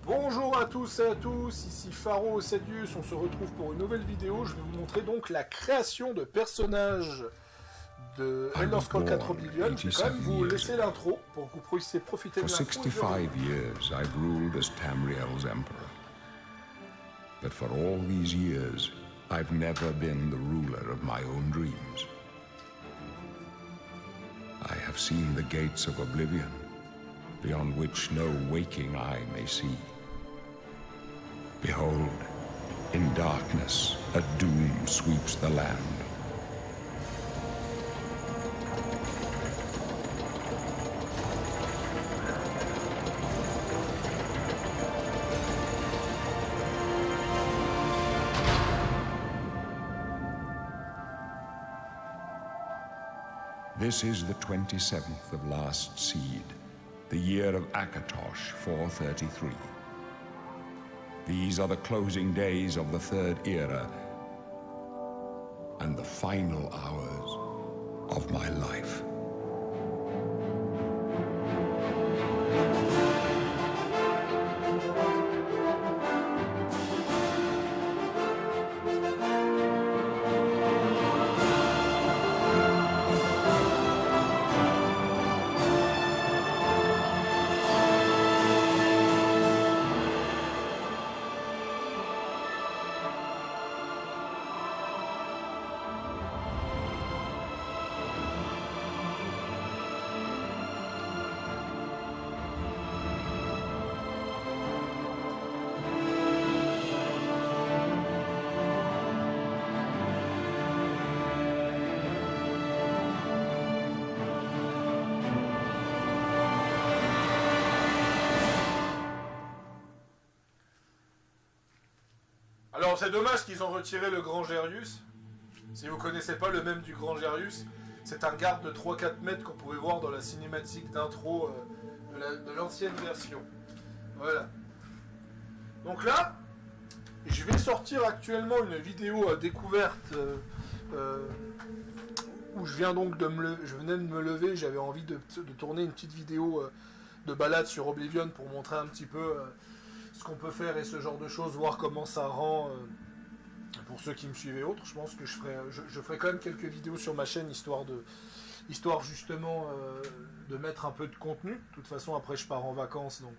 Bonjour à tous et à tous, ici Pharo Sadius, on se retrouve pour une nouvelle vidéo. Je vais vous montrer donc la création de personnages de Elder Scrolls 4 Oblivion. Je vais quand même vous laisser l'intro pour que vous puissiez profiter de l'intro. For 65 years I've ruled as Tamriel's emperor. But for all these years, I've never been the ruler of my own dreams. I have seen the gates of oblivion, beyond which no waking eye may see. Behold, in darkness, a doom sweeps the land. This is the 27th of last seed, the year of Akatosh 433. These are the closing days of the third era and the final hours of my life. Alors c'est dommage qu'ils ont retiré le Grand Gerius. Si vous connaissez pas le même du Grand Gerius, c'est un garde de 3-4 mètres qu'on pouvait voir dans la cinématique d'intro de l'ancienne version. Voilà. Donc là, je vais sortir actuellement une vidéo découverte où je viens donc je venais de me lever, j'avais envie de tourner une petite vidéo de balade sur Oblivion pour montrer un petit peu ce qu'on peut faire et ce genre de choses, voir comment ça rend pour ceux qui me suivent et autres. Je pense que je ferai quand même quelques vidéos sur ma chaîne histoire justement de mettre un peu de contenu. De toute façon après je pars en vacances, donc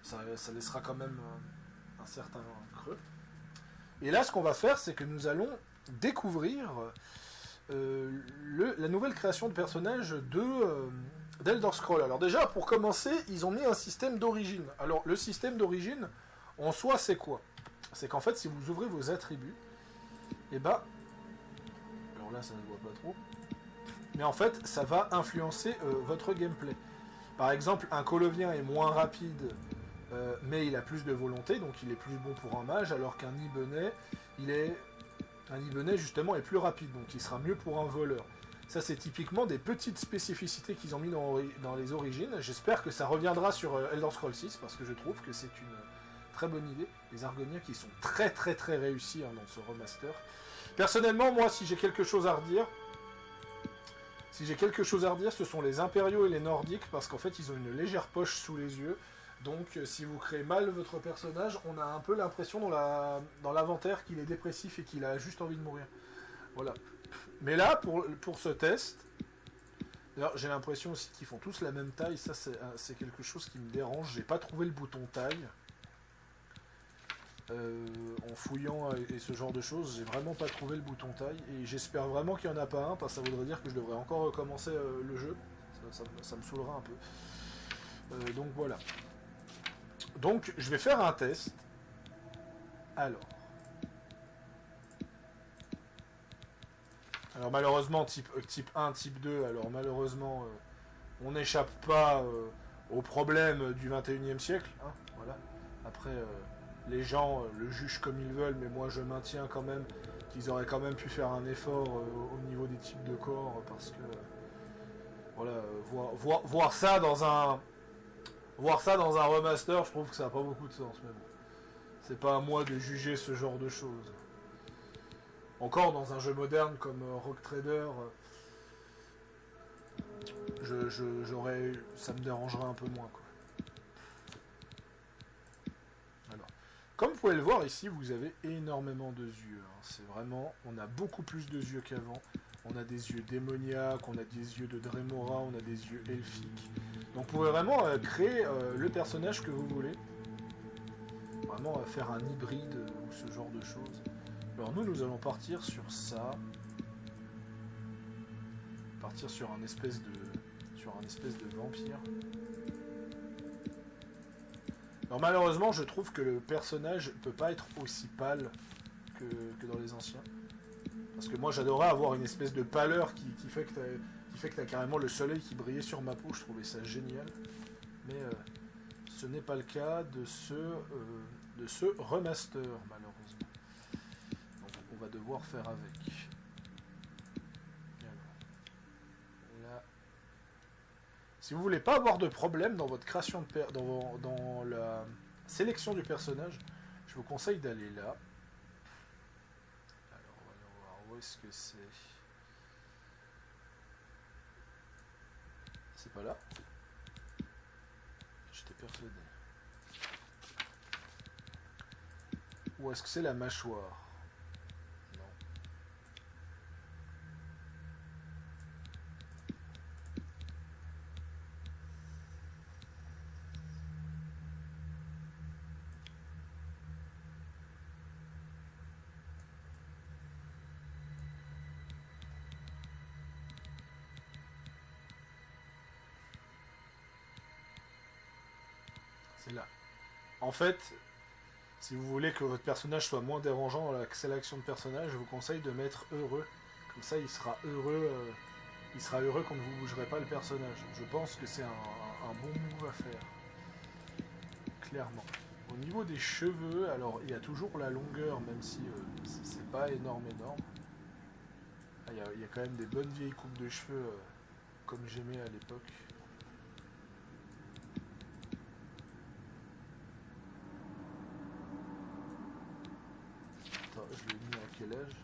ça laissera quand même un certain creux. Et là ce qu'on va faire, c'est que nous allons découvrir la nouvelle création de personnages d'Elder Scrolls. Alors déjà, pour commencer, ils ont mis un système d'origine. Alors le système d'origine, en soi, c'est quoi? C'est qu'en fait, si vous ouvrez vos attributs, et bah, alors là, ça ne se voit pas trop, mais en fait, ça va influencer votre gameplay. Par exemple, un Colovien est moins rapide, mais il a plus de volonté, donc il est plus bon pour un mage, alors qu'un Ibenais, justement, est plus rapide, donc il sera mieux pour un voleur. Ça, c'est typiquement des petites spécificités qu'ils ont mis dans les origines. J'espère que ça reviendra sur Elder Scrolls 6, parce que je trouve que c'est une très bonne idée. Les Argoniens qui sont très très très réussis dans ce remaster. Personnellement, moi, si j'ai quelque chose à redire, ce sont les Impériaux et les Nordiques, parce qu'en fait, ils ont une légère poche sous les yeux. Donc, si vous créez mal votre personnage, on a un peu l'impression dans l'inventaire qu'il est dépressif et qu'il a juste envie de mourir. Voilà. Mais là, pour ce test, d'ailleurs, j'ai l'impression aussi qu'ils font tous la même taille. Ça, c'est quelque chose qui me dérange. J'ai pas trouvé le bouton taille. En fouillant et ce genre de choses, j'ai vraiment pas trouvé le bouton taille. Et j'espère vraiment qu'il n'y en a pas un, parce que ça voudrait dire que je devrais encore recommencer le jeu. Ça me saoulera un peu. Donc voilà. Donc, je vais faire un test. Alors malheureusement, type 1, type 2, alors malheureusement, on n'échappe pas aux problèmes du 21e siècle. Hein, voilà. Après, les gens le jugent comme ils veulent, mais moi je maintiens quand même qu'ils auraient quand même pu faire un effort au niveau des types de corps, parce que voilà, voir ça dans un remaster, je trouve que ça n'a pas beaucoup de sens. Mais bon, c'est pas à moi de juger ce genre de choses. Encore dans un jeu moderne comme Rogue Trader, ça me dérangerait un peu moins, quoi. Comme vous pouvez le voir ici, vous avez énormément de yeux. Hein. C'est vraiment, on a beaucoup plus de yeux qu'avant. On a des yeux démoniaques, on a des yeux de Dremora, on a des yeux elfiques. Donc vous pouvez vraiment créer le personnage que vous voulez. Vraiment faire un hybride ou ce genre de choses. Alors nous allons partir sur ça. Partir sur un espèce de vampire. Alors malheureusement, je trouve que le personnage peut pas être aussi pâle que dans les anciens. Parce que moi, j'adorais avoir une espèce de pâleur qui fait que t'as carrément le soleil qui brillait sur ma peau. Je trouvais ça génial. Mais ce n'est pas le cas de ce remaster, malheureusement. Donc on va devoir faire avec. Là. Si vous voulez pas avoir de problème dans votre création dans la sélection du personnage, je vous conseille d'aller là. Alors on va voir où est-ce que c'est. C'est pas là. J'étais persuadé. Ou est-ce que c'est la mâchoire? Non. C'est là. En fait, si vous voulez que votre personnage soit moins dérangeant dans la sélection de personnages, je vous conseille de mettre heureux. Comme ça, il sera heureux quand vous ne bougerez pas le personnage. Je pense que c'est un bon move à faire. Clairement. Au niveau des cheveux, alors il y a toujours la longueur, même si c'est pas énorme. Ah, il y a quand même des bonnes vieilles coupes de cheveux comme j'aimais à l'époque. Je l'ai mis à quel âge?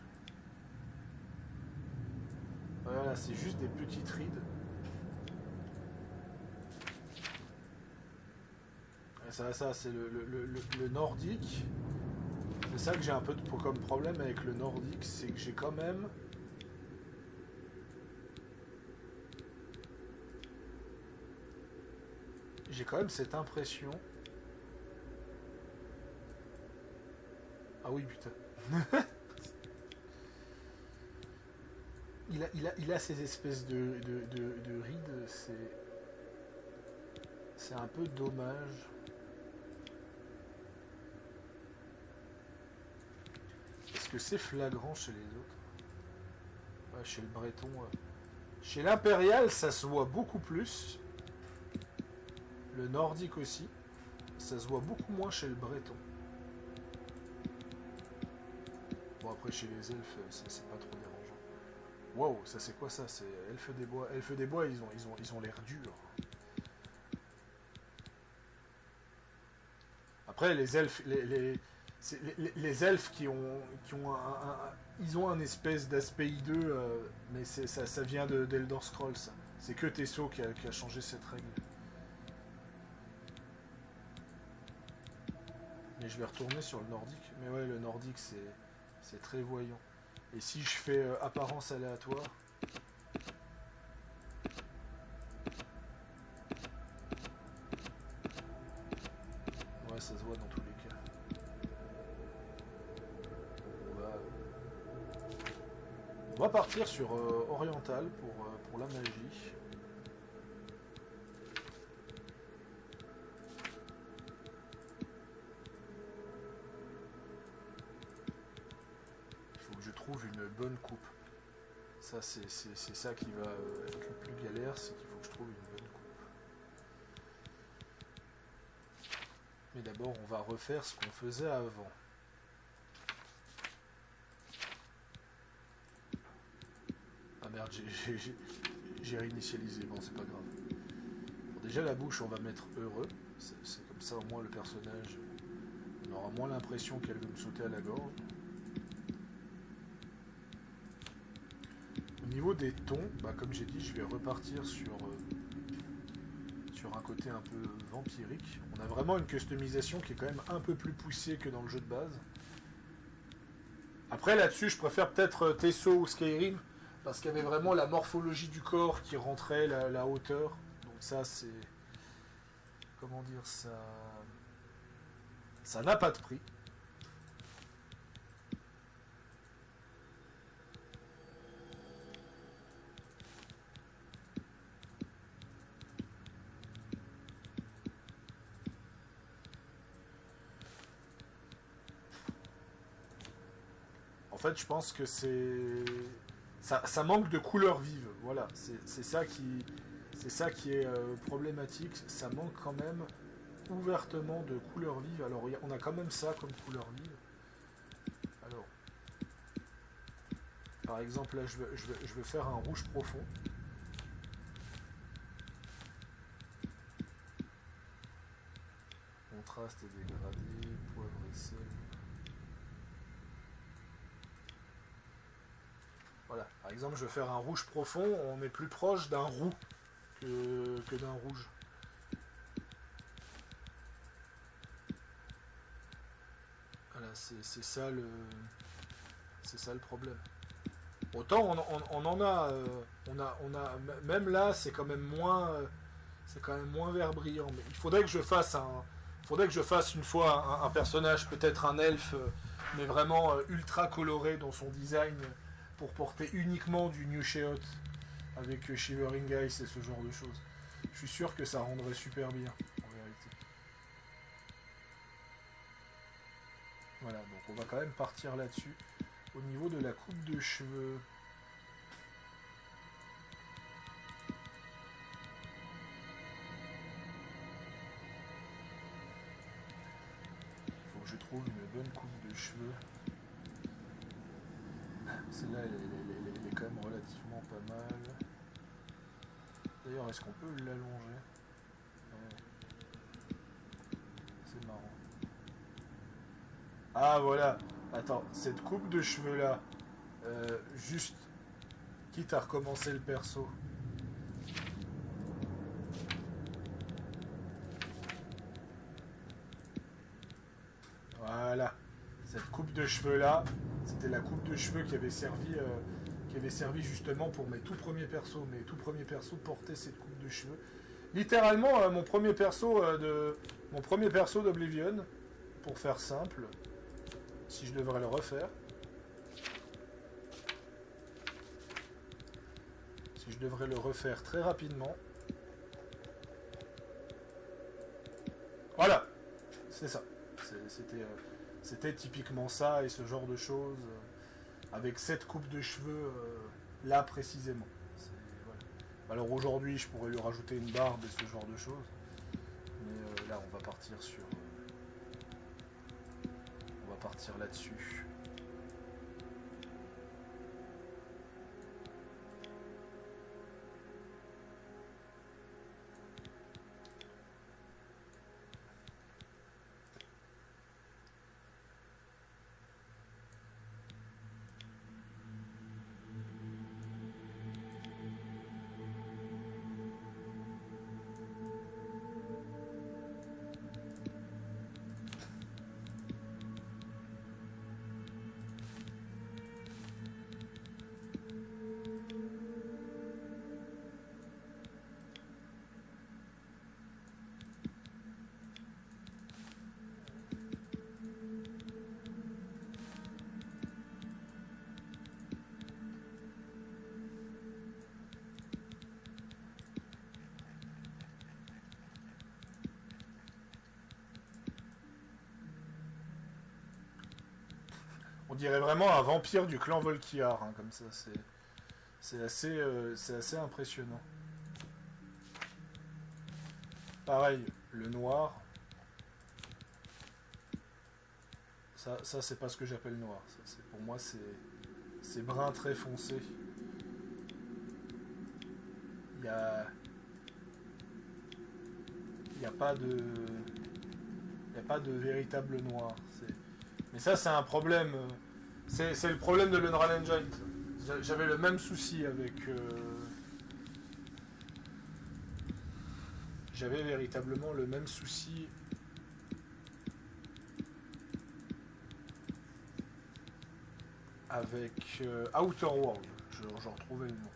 Voilà, c'est juste des petites rides. Ça c'est le nordique. C'est ça que j'ai un peu comme problème avec le nordique, c'est que j'ai quand même... cette impression... Ah oui, putain. il a ces espèces de rides, c'est un peu dommage. Est-ce que c'est flagrant chez les autres? Ouais, chez le breton. Chez l'impérial, ça se voit beaucoup plus. Le nordique aussi. Ça se voit beaucoup moins chez le breton. Bon, après, chez les elfes, c'est pas trop dérangeant. Waouh, ça c'est quoi ça? C'est elfes des bois. Elfes des bois, ils ont l'air durs. Après, les elfes, les elfes ils ont un espèce d'aspect hideux, mais ça vient d'Elder Scrolls. Ça. C'est que Tesso qui a changé cette règle. Mais je vais retourner sur le nordique. Mais ouais, le nordique, c'est très voyant. Et si je fais apparence aléatoire... Ouais, ça se voit dans tous les cas. On va partir sur oriental pour la magie. Il faut que je trouve une bonne coupe. Ça, c'est ça qui va être le plus galère, c'est qu'il faut que je trouve une bonne coupe. Mais d'abord, on va refaire ce qu'on faisait avant. Ah merde, j'ai réinitialisé, bon c'est pas grave. Bon, déjà la bouche on va mettre heureux, c'est comme ça au moins le personnage on aura moins l'impression qu'elle veut me sauter à la gorge. Au niveau des tons, bah, comme j'ai dit je vais repartir sur un côté un peu vampirique. On a vraiment une customisation qui est quand même un peu plus poussée que dans le jeu de base. Après, là-dessus, je préfère peut-être Tesso ou Skyrim, parce qu'il y avait vraiment la morphologie du corps qui rentrait, la hauteur. Donc ça, c'est... Comment dire ça... Ça n'a pas de prix. En fait, je pense que ça manque de couleurs vives. Voilà, c'est ça qui est problématique. Ça manque quand même ouvertement de couleurs vives. Alors, on a quand même ça comme couleur vive. Alors, par exemple, là, je veux faire un rouge profond. Contraste et dégradé, poivre et sel. Voilà, par exemple, je veux faire un rouge profond, on est plus proche d'un roux que d'un rouge. Voilà, c'est ça le problème. Autant on en a, même là, c'est quand même moins vert brillant. Mais il faudrait que je fasse une fois un personnage, peut-être un elfe, mais vraiment ultra coloré dans son design, pour porter uniquement du New Sheot avec Shivering Ice et ce genre de choses. Je suis sûr que ça rendrait super bien, en vérité. Voilà, donc on va quand même partir là-dessus. Au niveau de la coupe de cheveux, il faut que je trouve une bonne coupe de cheveux. Celle-là, elle est quand même relativement pas mal. D'ailleurs, est-ce qu'on peut l'allonger? C'est marrant. Ah, voilà. Attends, cette coupe de cheveux-là, juste, quitte à recommencer le perso. Voilà. Cette coupe de cheveux-là, c'était la coupe de cheveux qui avait servi justement pour mes tout premiers persos. Mes tout premiers persos portaient cette coupe de cheveux. Littéralement, mon premier perso d'Oblivion, pour faire simple, si je devrais le refaire. Si je devrais le refaire très rapidement. Voilà, c'est ça. C'était typiquement ça et ce genre de choses, avec cette coupe de cheveux là précisément. Voilà. Alors aujourd'hui, je pourrais lui rajouter une barbe et ce genre de choses, mais là, on va partir là-dessus. On dirait vraiment un vampire du clan Volkiyar, hein, comme ça. C'est assez impressionnant. Pareil, le noir. Ça c'est pas ce que j'appelle noir. Pour moi, c'est brun très foncé. Il y a pas de véritable noir. Mais ça, c'est un problème. C'est le problème de l'Unreal Engine. J'avais le même souci avec. j'avais véritablement le même souci avec Outer World. J'en retrouvais le nom.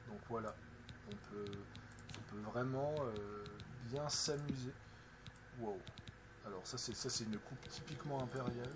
Donc voilà, on peut vraiment bien s'amuser. Wow. Alors ça c'est une coupe typiquement impériale.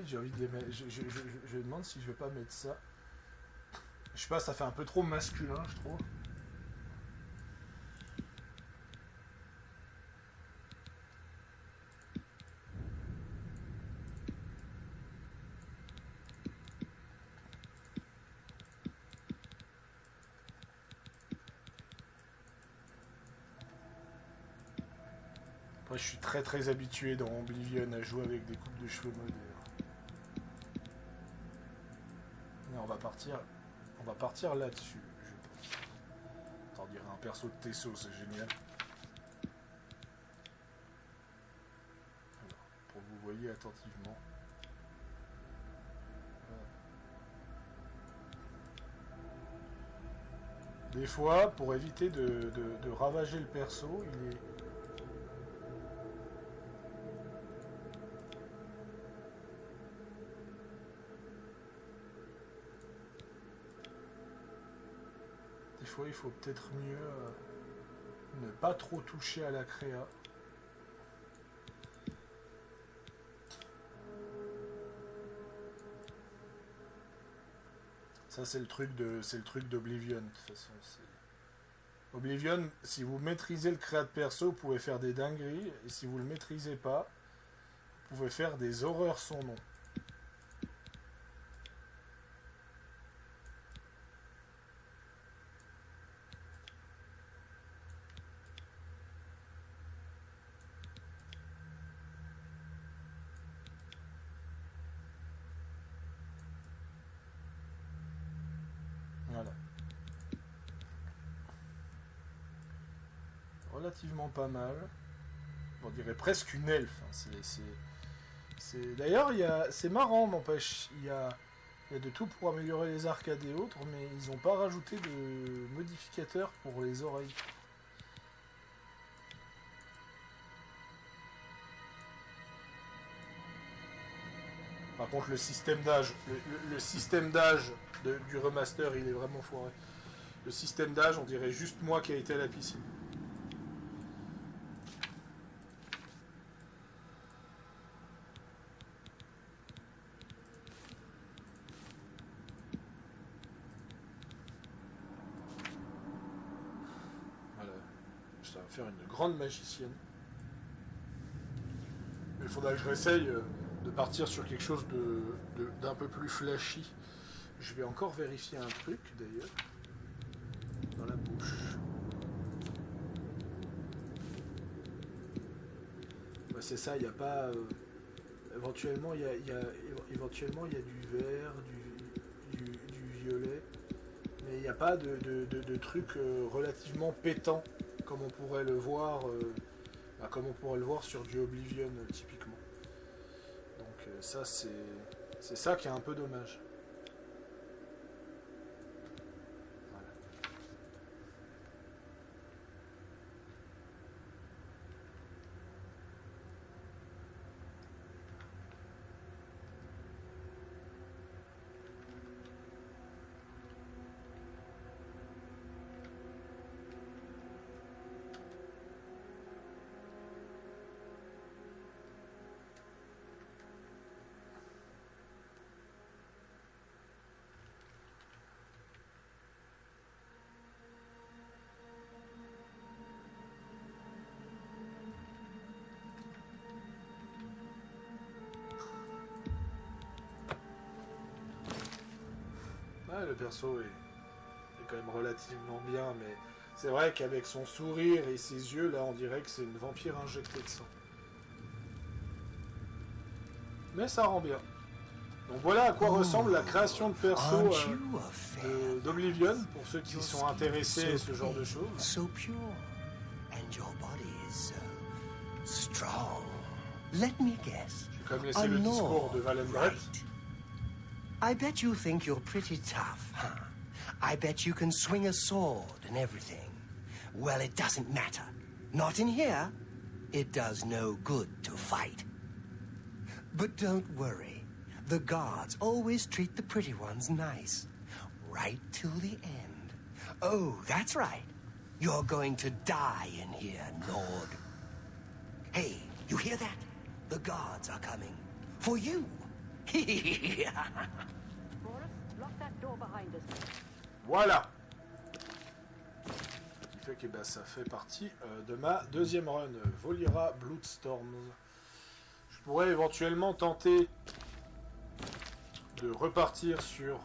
J'ai envie de les mettre. Je me demande si je vais pas mettre ça. Je sais pas, ça fait un peu trop masculin, je trouve. Après, je suis très habitué dans Oblivion à jouer avec des coupes de cheveux modèles. On va partir là-dessus, je pense. T'en dirais un perso de Tesso, c'est génial. Alors, pour que vous voyez attentivement. Des fois, pour éviter de ravager le perso, il est... Des fois, il faut peut-être mieux ne pas trop toucher à la créa. Ça, c'est le truc d'Oblivion, de toute façon. Oblivion, si vous maîtrisez le créa de perso, vous pouvez faire des dingueries. Et si vous le maîtrisez pas, vous pouvez faire des horreurs sans nom. Voilà. Relativement pas mal. On dirait presque une elfe. D'ailleurs, c'est marrant, n'empêche. Il y a de tout pour améliorer les arcades et autres, mais ils n'ont pas rajouté de modificateurs pour les oreilles. Par contre, le système d'âge, le système d'âge du remaster, il est vraiment foiré. Le système d'âge, on dirait juste moi qui a été à la piscine. Voilà. Ça va faire une grande magicienne. Mais il faudra que je réessaye de partir sur quelque chose d'un peu plus flashy. Je vais encore vérifier un truc d'ailleurs. Dans la bouche. Ouais, c'est ça, il n'y a pas. Éventuellement, il y a du vert, du violet. Mais il n'y a pas de truc relativement pétant comme on pourrait le voir. Comme on pourrait le voir sur du Oblivion typiquement. Donc ça c'est ça qui est un peu dommage. Ouais, le perso est quand même relativement bien, mais c'est vrai qu'avec son sourire et ses yeux, là, on dirait que c'est une vampire injectée de sang. mais ça rend bien. Donc voilà à quoi ressemble la création de perso d'Oblivion, pour ceux qui sont intéressés à ce genre de choses. So pure, and your body is so strong. Let me guess. J'ai comme laissé le discours de Valendret. Right. I bet you think you're pretty tough, huh? I bet you can swing a sword and everything. Well, it doesn't matter. Not in here. It does no good to fight. But don't worry. The gods always treat the pretty ones nice. Right till the end. Oh, that's right. You're going to die in here, Nord. Hey, you hear that? The gods are coming. For you. Boris, lock that door behind us. Voilà. Ce qui fait que ben, ça fait partie de ma deuxième run, Volira Bloodstorms. Je pourrais éventuellement tenter de repartir sur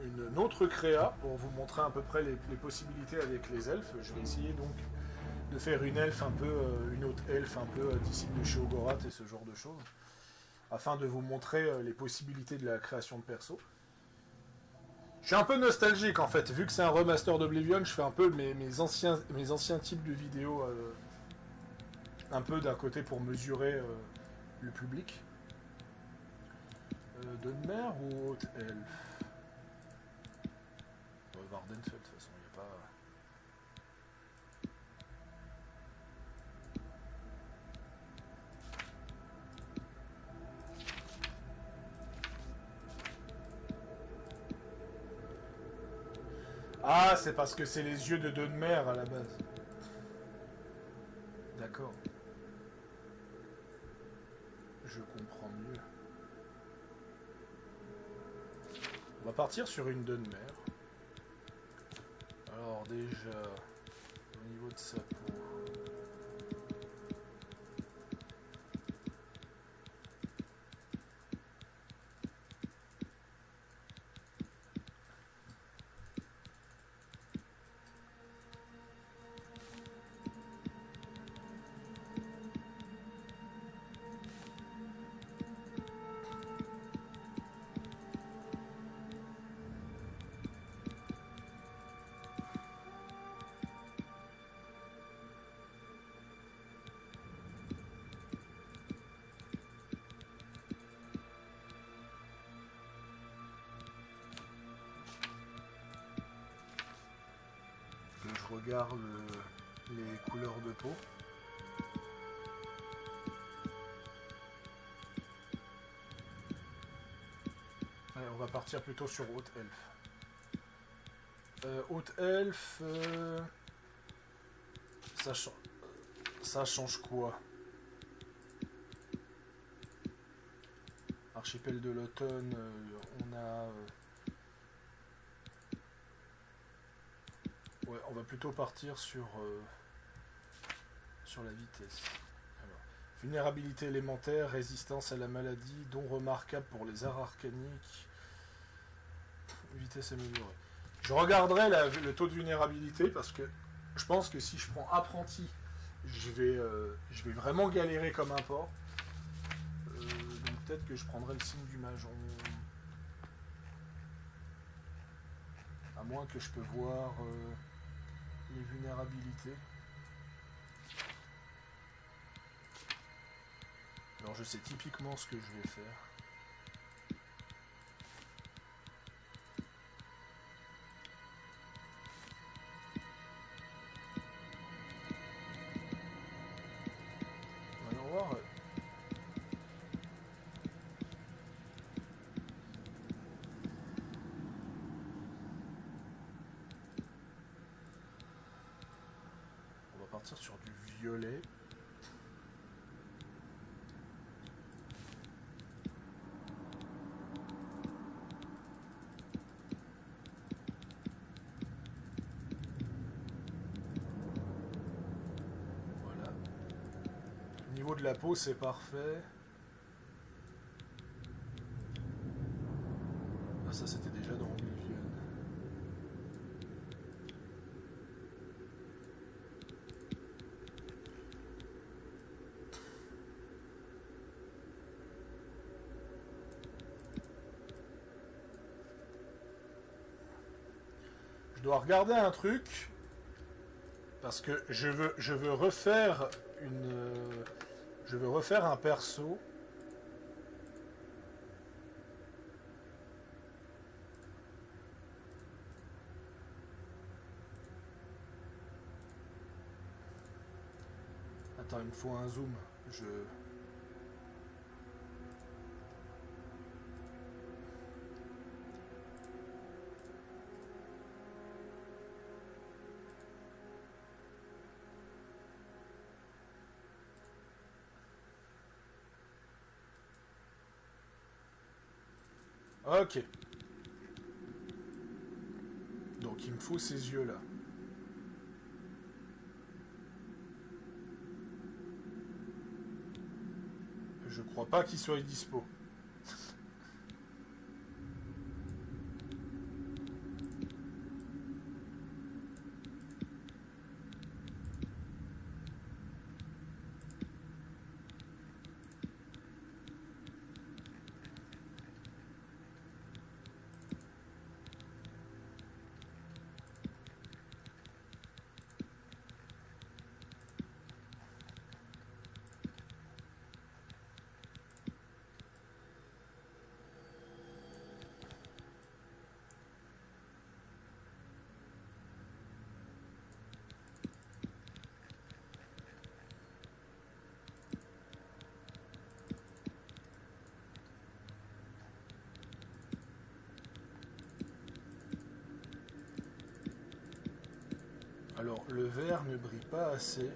une autre créa pour vous montrer à peu près les possibilités avec les elfes. Je vais essayer donc de faire une elfe un peu, une autre elfe un peu disciple de Sheogorath et ce genre de choses, afin de vous montrer les possibilités de la création de perso. Je suis un peu nostalgique en fait, vu que c'est un remaster d'Oblivion, je fais un peu mes anciens types de vidéos, un peu d'un côté pour mesurer le public. Dunmer ou Haute Elfe? Vardenfell, de toute façon, il n'y a pas... Ah, c'est parce que c'est les yeux de Dunmer à la base. D'accord. Je comprends mieux. On va partir sur une Dunmer. Alors déjà, au niveau de sa peau... Je regarde les couleurs de peau. Allez, on va partir plutôt sur Haute Elfe. Haute Elfe... ça change quoi? Archipel de l'automne, on a... Ouais, on va plutôt partir sur la vitesse. Alors, vulnérabilité élémentaire, résistance à la maladie, don remarquable pour les arts arcaniques, vitesse améliorée. Je regarderai le taux de vulnérabilité parce que je pense que si je prends apprenti, je vais vraiment galérer comme un porc. Donc peut-être que je prendrai le signe du mage. À moins que je peux voir... les vulnérabilités. Alors je sais typiquement ce que je vais faire. Voyons voir. Sur du violet. Voilà. Au niveau de la peau, c'est parfait. Ah, ça c'était déjà dans Oblivion. dois regarder un truc parce que je veux refaire un perso. Attends, il me faut un zoom. Ok. Donc il me faut ces yeux-là. Je crois pas qu'il soit dispo. Alors, le vert ne brille pas assez.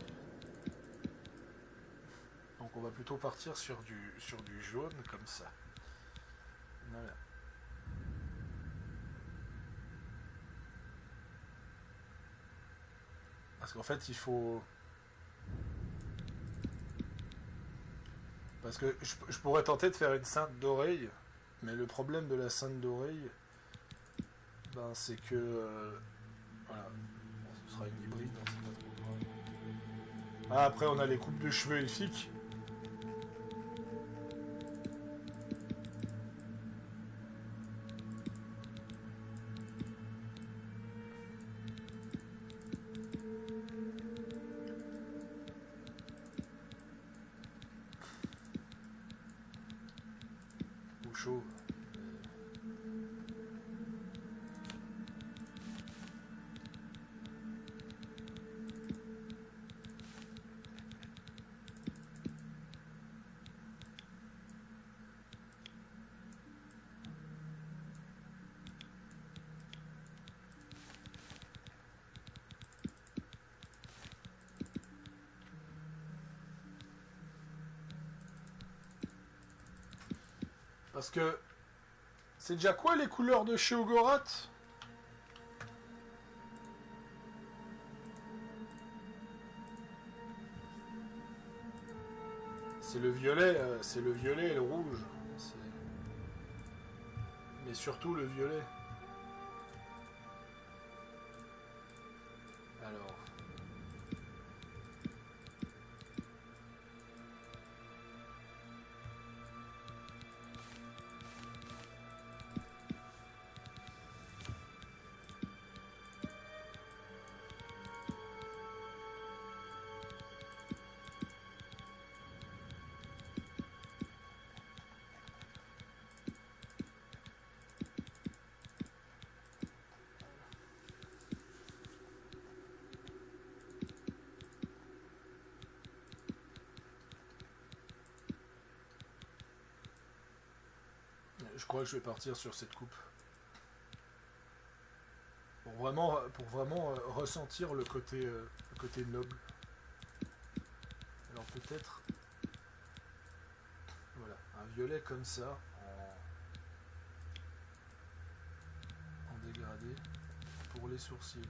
Donc on va plutôt partir sur du jaune comme ça. Voilà. Parce qu'en fait, il faut... Parce que je pourrais tenter de faire une ceinte d'oreille, mais le problème de la ceinte d'oreille, ben, c'est que... voilà. Bon, ce sera une hybride, hein, c'est pas trop grave. Ah, après, on a les coupes de cheveux elfiques. Ou chauve. Parce que... C'est déjà quoi les couleurs de chez Ogorat? C'est le violet et le rouge. Mais surtout le violet. Alors... Je crois que je vais partir sur cette coupe. Pour vraiment ressentir le côté noble. Alors peut-être... Voilà, un violet comme ça, en dégradé, pour les sourcils.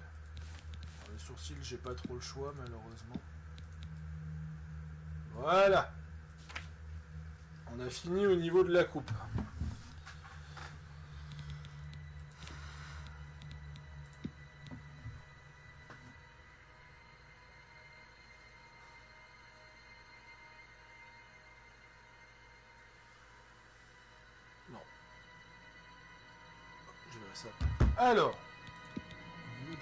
Alors, les sourcils, j'ai pas trop le choix, malheureusement. Voilà! On a fini au niveau de la coupe. Non. Je verrai ça. Alors, au niveau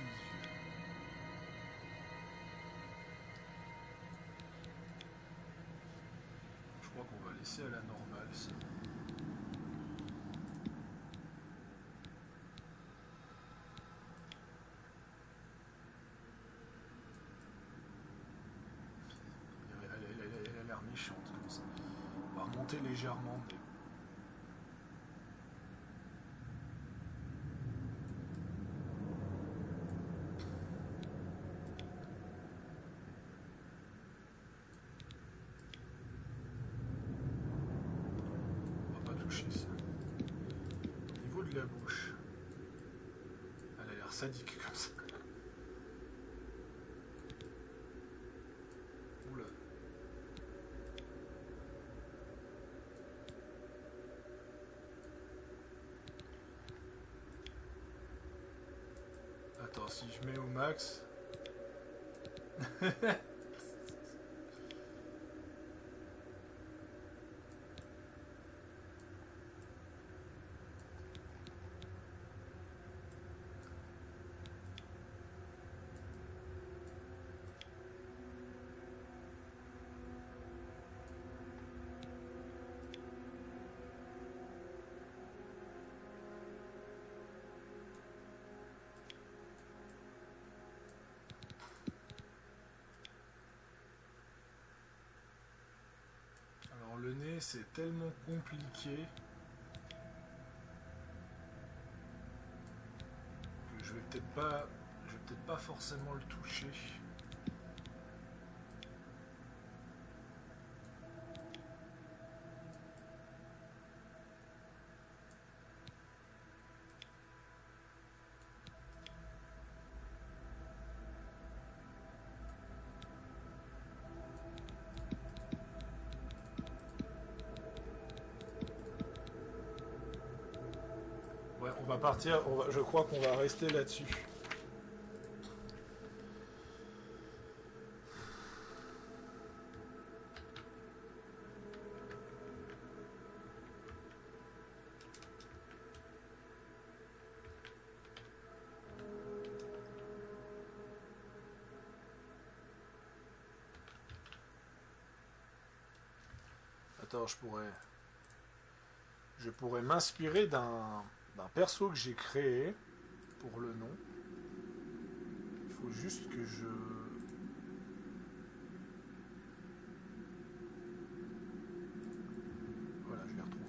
monter légèrement. Mais... on va pas toucher ça. Au niveau de la bouche, elle a l'air sadique comme ça. Oula. Attends, si je mets au max... Alors le nez c'est tellement compliqué que je vais peut-être pas forcément le toucher. Ouais, on va partir, je crois qu'on va rester là-dessus. Attends, je pourrais m'inspirer d'un perso que j'ai créé pour le nom. Il faut juste que je... Voilà, je l'ai retrouvé.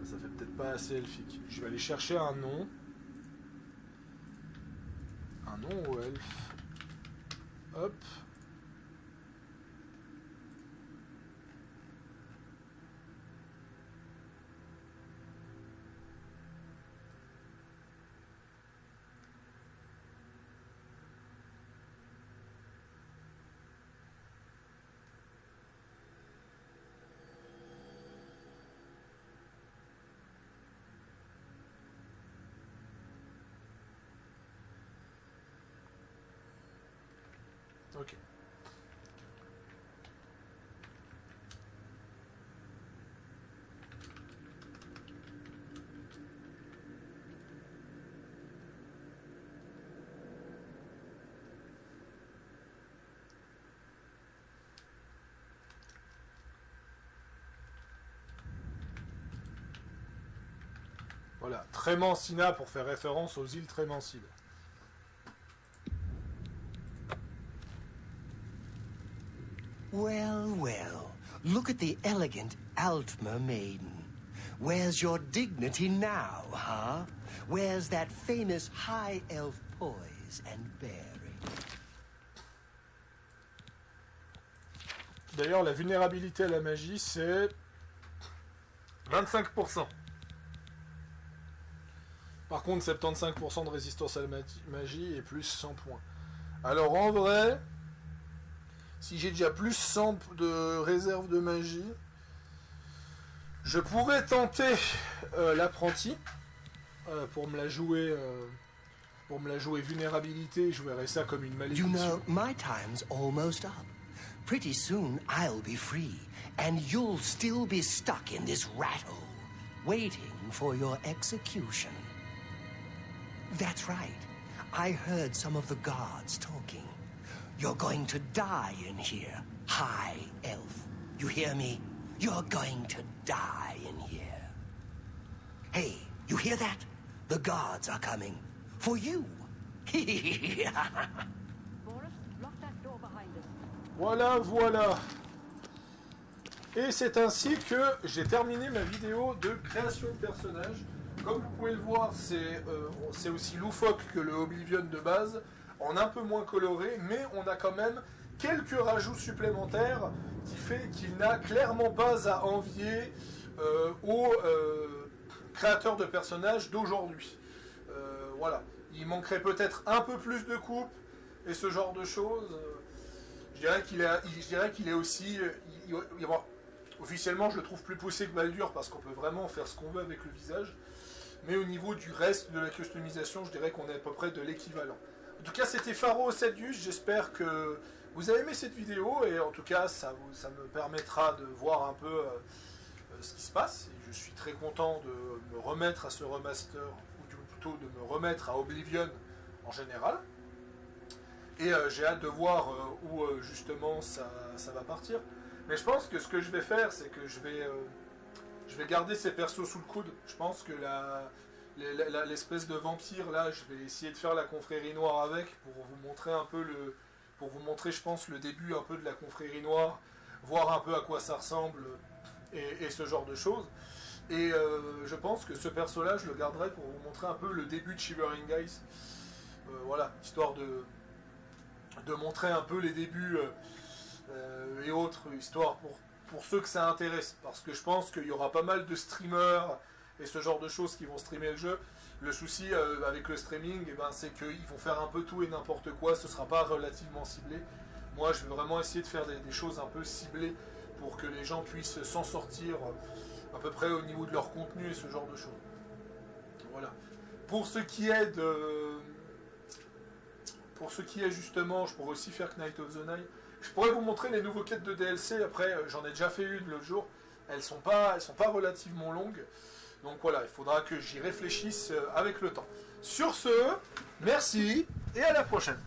Ça fait peut-être pas assez elfique. Je vais aller chercher un nom. Un nom au elfe. Hop. Ok. Voilà, Trémancina pour faire référence aux îles Trémanciles. Well, well, look at the elegant Altmer maiden. Where's your dignity now, huh? Where's that famous high elf poise and bearing? D'ailleurs, la vulnérabilité à la magie, c'est 25%. Par contre, 75% de résistance à la magie et plus 100 points. Alors en vrai, si j'ai déjà plus 100 de réserve de magie, je pourrais tenter l'apprenti pour me la jouer vulnérabilité. Je verrais ça comme une malédiction. You know, my time's almost up. Pretty soon I'll be free, and you'll still be stuck in this rat hole, waiting for your execution. That's right. I heard some of the guards talking. You're going to die in here, High Elf. You hear me? You're going to die in here. Hey, you hear that? The guards are coming. For you. Boris, lock that door Voilà, voilà. Et c'est ainsi que j'ai terminé ma vidéo de création de personnages. Comme vous pouvez le voir, c'est aussi loufoque que le Oblivion de base, en un peu moins coloré, mais on a quand même quelques rajouts supplémentaires qui fait qu'il n'a clairement pas à envier aux créateurs de personnages d'aujourd'hui. Voilà. Il manquerait peut-être un peu plus de coupe et ce genre de choses. Je dirais qu'il est aussi... officiellement, je le trouve plus poussé que Baldur parce qu'on peut vraiment faire ce qu'on veut avec le visage. Mais au niveau du reste de la customisation, je dirais qu'on est à peu près de l'équivalent. En tout cas, c'était Pharaoh Sadius. J'espère que vous avez aimé cette vidéo. Et en tout cas, ça me permettra de voir un peu ce qui se passe. Et je suis très content de me remettre à ce remaster, ou plutôt de me remettre à Oblivion en général. Et j'ai hâte de voir où justement ça va partir. Mais je pense que ce que je vais faire, c'est que je vais garder ces persos sous le coude. Je pense que l'espèce de vampire là, je vais essayer de faire la confrérie noire avec pour vous montrer un peu je pense, le début un peu de la confrérie noire, voir un peu à quoi ça ressemble et ce genre de choses. Et je pense que ce perso-là, je le garderai pour vous montrer un peu le début de Shivering Guys. Voilà, histoire de montrer un peu les débuts et autres, histoire pour ceux que ça intéresse, parce que je pense qu'il y aura pas mal de streamers et ce genre de choses qui vont streamer le jeu. Le souci avec le streaming, c'est qu'ils vont faire un peu tout et n'importe quoi, ce sera pas relativement ciblé. Moi, je vais vraiment essayer de faire des choses un peu ciblées pour que les gens puissent s'en sortir à peu près au niveau de leur contenu et ce genre de choses. Voilà. Pour ce qui est justement, je pourrais aussi faire Knight of the Nile. Je pourrais vous montrer les nouveaux quêtes de DLC. Après, j'en ai déjà fait une l'autre jour. Elles sont pas relativement longues. Donc voilà, il faudra que j'y réfléchisse avec le temps. Sur ce, merci et à la prochaine.